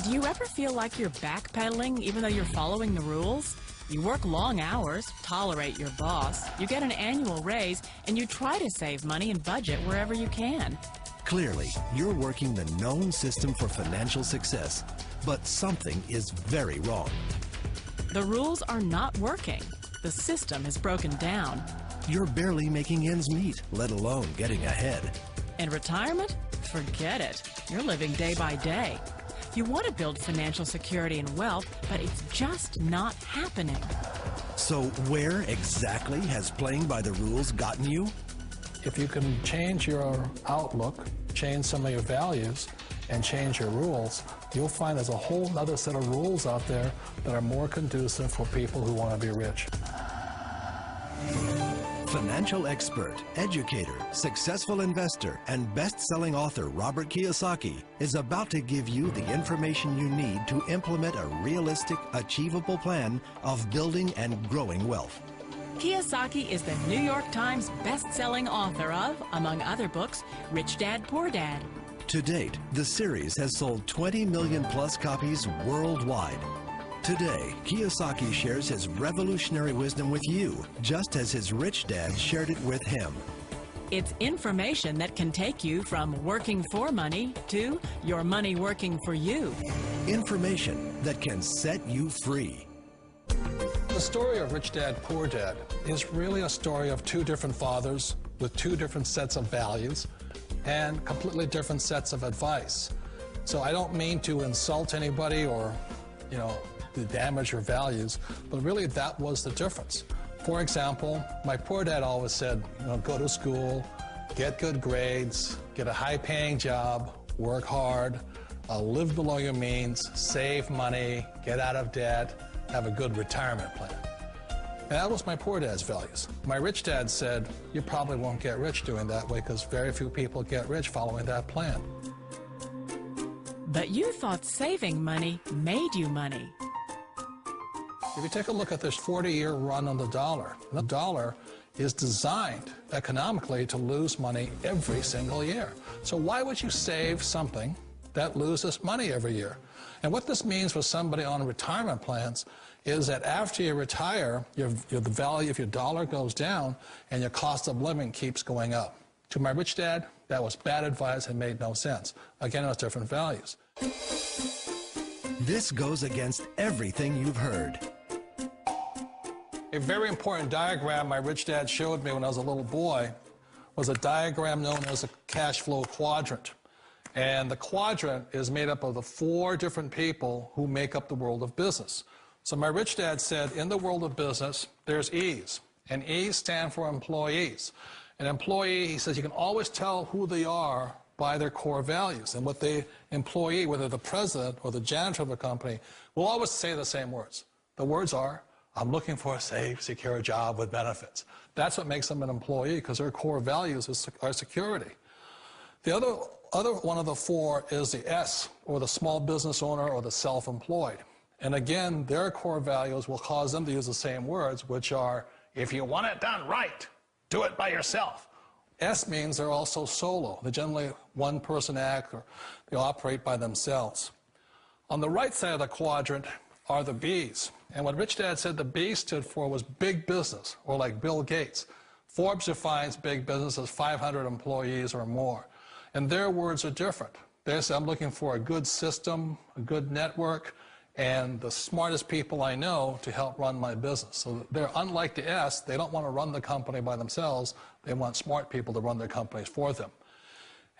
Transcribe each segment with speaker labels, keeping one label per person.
Speaker 1: Do you ever feel like you're backpedaling even though you're following the rules? You work long hours, tolerate your boss, you get an annual raise, and you try to save money and budget wherever you can.
Speaker 2: Clearly, you're working the known system for financial success, but something is very wrong.
Speaker 1: The rules are not working. The system is broken down.
Speaker 2: You're barely making ends meet, let alone getting ahead.
Speaker 1: And retirement? Forget it. You're living day by day. You want to build financial security and wealth, but it's just not happening.
Speaker 2: So where exactly has playing by the rules gotten you?
Speaker 3: If you can change your outlook, change some of your values, and change your rules, you'll find there's a whole other set of rules out there that are more conducive for people who want to be rich.
Speaker 2: Financial expert, educator, successful investor, and best-selling author Robert Kiyosaki is about to give you the information you need to implement a realistic, achievable plan of building and growing wealth.
Speaker 1: Kiyosaki is the New York Times best-selling author of, among other books, Rich Dad, Poor Dad.
Speaker 2: To date, the series has sold 20 million plus copies worldwide. Today, Kiyosaki shares his revolutionary wisdom with you, just as his rich dad shared it with him.
Speaker 1: It's information that can take you from working for money to your money working for you.
Speaker 2: Information that can set you free.
Speaker 3: The story of Rich Dad, Poor Dad is really a story of two different fathers with two different sets of values and completely different sets of advice. So I don't mean to insult anybody or, to damage your values, but really that was the difference. For example, my poor dad always said, go to school, get good grades, get a high-paying job, work hard, live below your means, save money, get out of debt, have a good retirement plan. And that was my poor dad's values. My rich dad said, you probably won't get rich doing that way because very few people get rich following that plan.
Speaker 1: But you thought saving money made you money.
Speaker 3: If you take a look at this 40-year run on the dollar is designed economically to lose money every single year. So why would you save something that loses money every year? And what this means for somebody on retirement plans is that after you retire, the value of your dollar goes down and your cost of living keeps going up. To my rich dad, that was bad advice and made no sense. Again, it was different values.
Speaker 2: This goes against everything you've heard.
Speaker 3: A very important diagram my rich dad showed me when I was a little boy was a diagram known as a cash flow quadrant. And the quadrant is made up of the 4 different people who make up the world of business. So my rich dad said, in the world of business, there's E's, and E's stand for employees. An employee, he says, you can always tell who they are by their core values. And what the employee, whether the president or the janitor of the company, will always say the same words. The words are, I'm looking for a safe, secure job with benefits. That's what makes them an employee, because their core values are security. The other one of the 4 is the S, or the small business owner or the self-employed. And again, their core values will cause them to use the same words, which are, if you want it done right, do it by yourself. S means they're also solo. They're generally one-person act, or they operate by themselves. On the right side of the quadrant are the B's. And what Rich Dad said the B stood for was big business, or like Bill Gates. Forbes defines big business as 500 employees or more. And their words are different. They say, I'm looking for a good system, a good network, and the smartest people I know to help run my business. So they're unlike the S. They don't want to run the company by themselves. They want smart people to run their companies for them.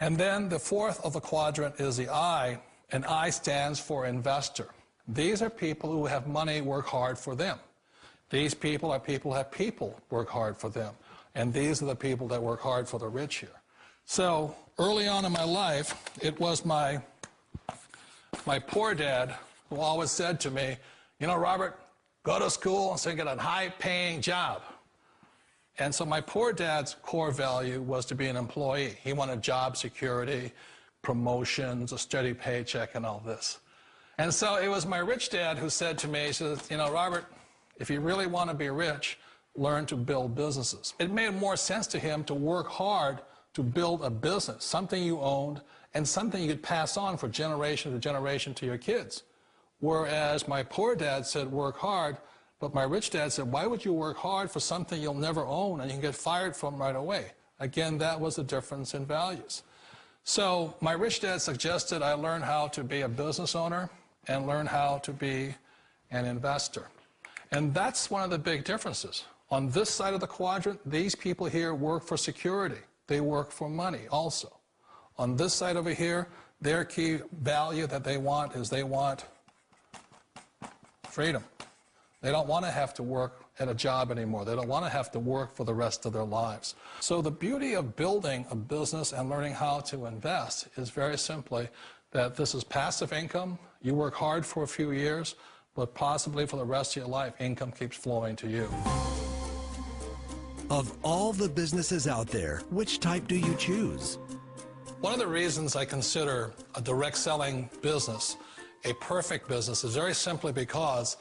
Speaker 3: And then the 4th of the quadrant is the I, and I stands for investor. These are people who have money work hard for them. These people are people who have people work hard for them. And these are the people that work hard for the rich here. So early on in my life, it was my poor dad who always said to me, Robert, go to school and get a high-paying job. And so my poor dad's core value was to be an employee. He wanted job security, promotions, a steady paycheck, and all this. And so it was my rich dad who said to me, he says, Robert, if you really want to be rich, learn to build businesses. It made more sense to him to work hard to build a business, something you owned, and something you could pass on for generation to generation to your kids. Whereas my poor dad said, work hard, but my rich dad said, why would you work hard for something you'll never own and you can get fired from right away? Again, that was the difference in values. So my rich dad suggested I learn how to be a business owner and learn how to be an investor. And that's one of the big differences. On this side of the quadrant, these people here work for security. They work for money also. On this side over here, their key value that they want is they want freedom. They don't want to have to work at a job anymore. They don't want to have to work for the rest of their lives. So the beauty of building a business and learning how to invest is very simply that this is passive income. You work hard for a few years, but possibly for the rest of your life, income keeps flowing to you.
Speaker 2: Of all the businesses out there, which type do you choose?
Speaker 3: One of the reasons I consider a direct selling business a perfect business is very simply because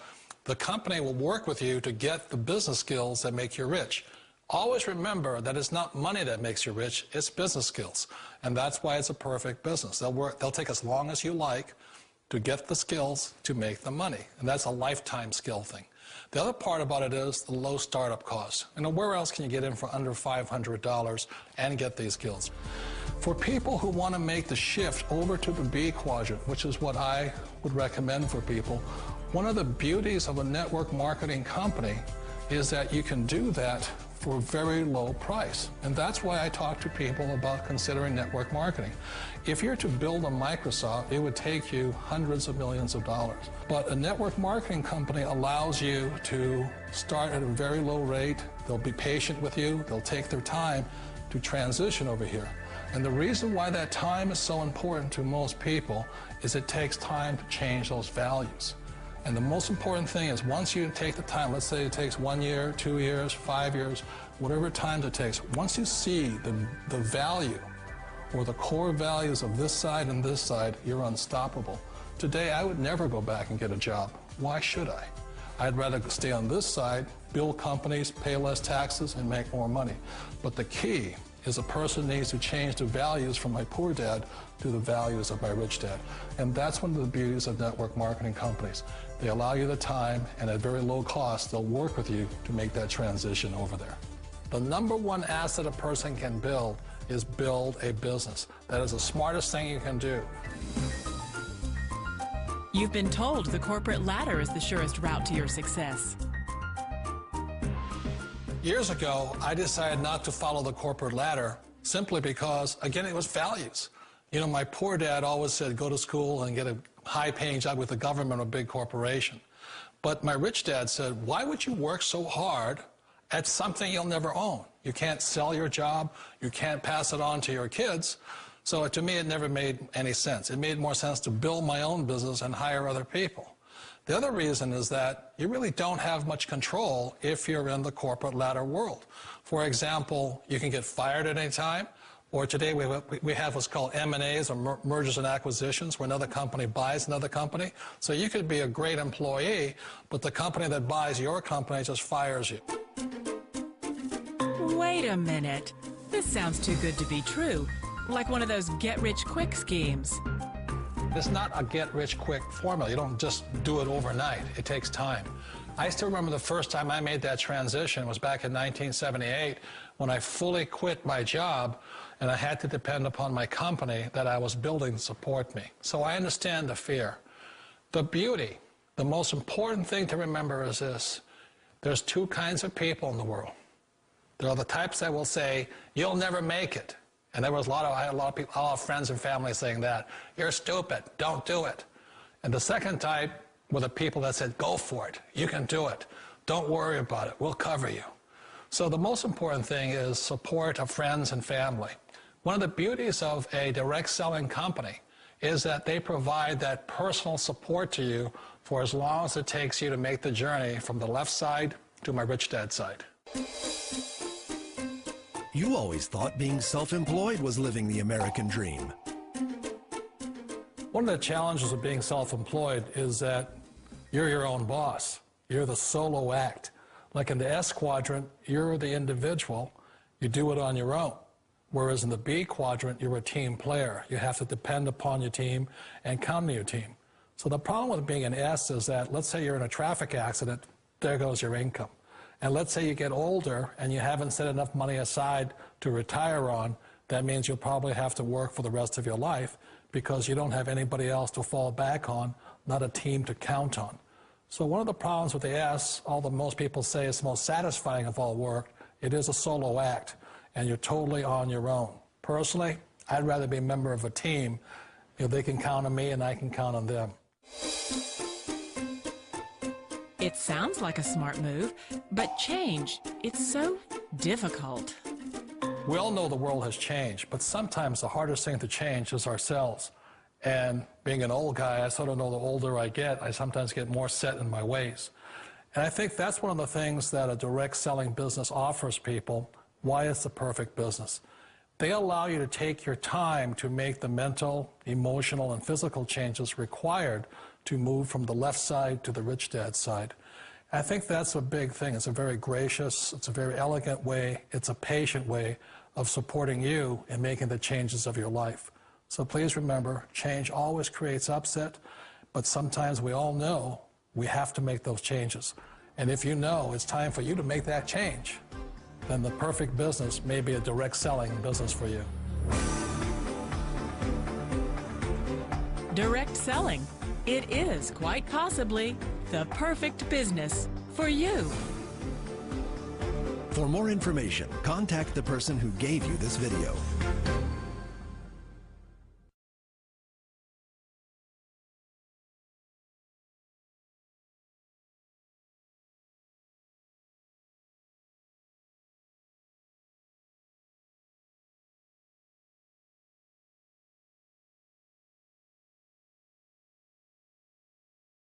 Speaker 3: the company will work with you to get the business skills that make you rich. Always remember that it's not money that makes you rich, it's business skills. And that's why it's a perfect business. They'll take as long as you like to get the skills to make the money. And that's a lifetime skill thing. The other part about it is the low startup cost. And where else can you get in for under $500 and get these skills? For people who want to make the shift over to the B quadrant, which is what I would recommend for people, one of the beauties of a network marketing company is that you can do that for a very low price. And that's why I talk to people about considering network marketing. If you're to build a Microsoft, it would take you hundreds of millions of dollars. But a network marketing company allows you to start at a very low rate. They'll be patient with you. They'll take their time to transition over here. And the reason why that time is so important to most people is it takes time to change those values. And the most important thing is once you take the time, let's say it takes 1 year, 2 years, 5 years, whatever time it takes, once you see the value or the core values of this side and this side, you're unstoppable. Today, I would never go back and get a job. Why should I? I'd rather stay on this side, build companies, pay less taxes, and make more money. But the key is a person needs to change the values from my poor dad to the values of my rich dad. And that's one of the beauties of network marketing companies. They allow you the time, and at very low cost, they'll work with you to make that transition over there. The number one asset a person can build is build a business. That is the smartest thing you can do.
Speaker 1: You've been told the corporate ladder is the surest route to your success.
Speaker 3: Years ago, I decided not to follow the corporate ladder simply because, again, it was values. You know, my poor dad always said, go to school and get a high-paying job with the government or a big corporation. But my rich dad said, why would you work so hard at something you'll never own? You can't sell your job. You can't pass it on to your kids. So to me, it never made any sense. It made more sense to build my own business and hire other people. The other reason is that you really don't have much control if you're in the corporate ladder world. For example, you can get fired at any time, or today we have what's called M&As, or mergers and acquisitions, where another company buys another company. So you could be a great employee, but the company that buys your company just fires you.
Speaker 1: Wait a minute. This sounds too good to be true. Like one of those get-rich-quick schemes.
Speaker 3: It's not a get-rich-quick formula. You don't just do it overnight. It takes time. I still remember the first time I made that transition was back in 1978 when I fully quit my job and I had to depend upon my company that I was building to support me. So I understand the fear. The beauty, the most important thing to remember is this. There's two kinds of people in the world. There are the types that will say, you'll never make it. And there was I had a lot of people, a lot of friends and family saying that. You're stupid, don't do it. And the second type were the people that said, go for it, you can do it. Don't worry about it, we'll cover you. So the most important thing is support of friends and family. One of the beauties of a direct selling company is that they provide that personal support to you for as long as it takes you to make the journey from the left side to my rich dad side.
Speaker 2: You always thought being self-employed was living the American dream.
Speaker 3: One of the challenges of being self-employed is that you're your own boss. You're the solo act. Like in the S quadrant, you're the individual. You do it on your own. Whereas in the B quadrant, you're a team player. You have to depend upon your team and count on your team. So the problem with being an S is that, let's say you're in a traffic accident, there goes your income. And let's say you get older and you haven't set enough money aside to retire on, that means you'll probably have to work for the rest of your life because you don't have anybody else to fall back on, not a team to count on. So one of the problems with the S, although most people say it's the most satisfying of all work, it is a solo act, and you're totally on your own. Personally, I'd rather be a member of a team. You know, they can count on me and I can count on them.
Speaker 1: It sounds like a smart move, but change, it's so difficult.
Speaker 3: We all know the world has changed, but sometimes the hardest thing to change is ourselves. And being an old guy, I sort of know the older I get, I sometimes get more set in my ways. And I think that's one of the things that a direct selling business offers people, why it's the perfect business. They allow you to take your time to make the mental, emotional, and physical changes required to move from the left side to the rich dad side. I think that's a big thing. It's a very gracious, it's a very elegant way, it's a patient way of supporting you in making the changes of your life. So please remember, change always creates upset, but sometimes we all know we have to make those changes. And if you know it's time for you to make that change, then the perfect business may be a direct selling business for you.
Speaker 1: Direct selling. It is quite possibly the perfect business for you.
Speaker 2: For more information, contact the person who gave you this video.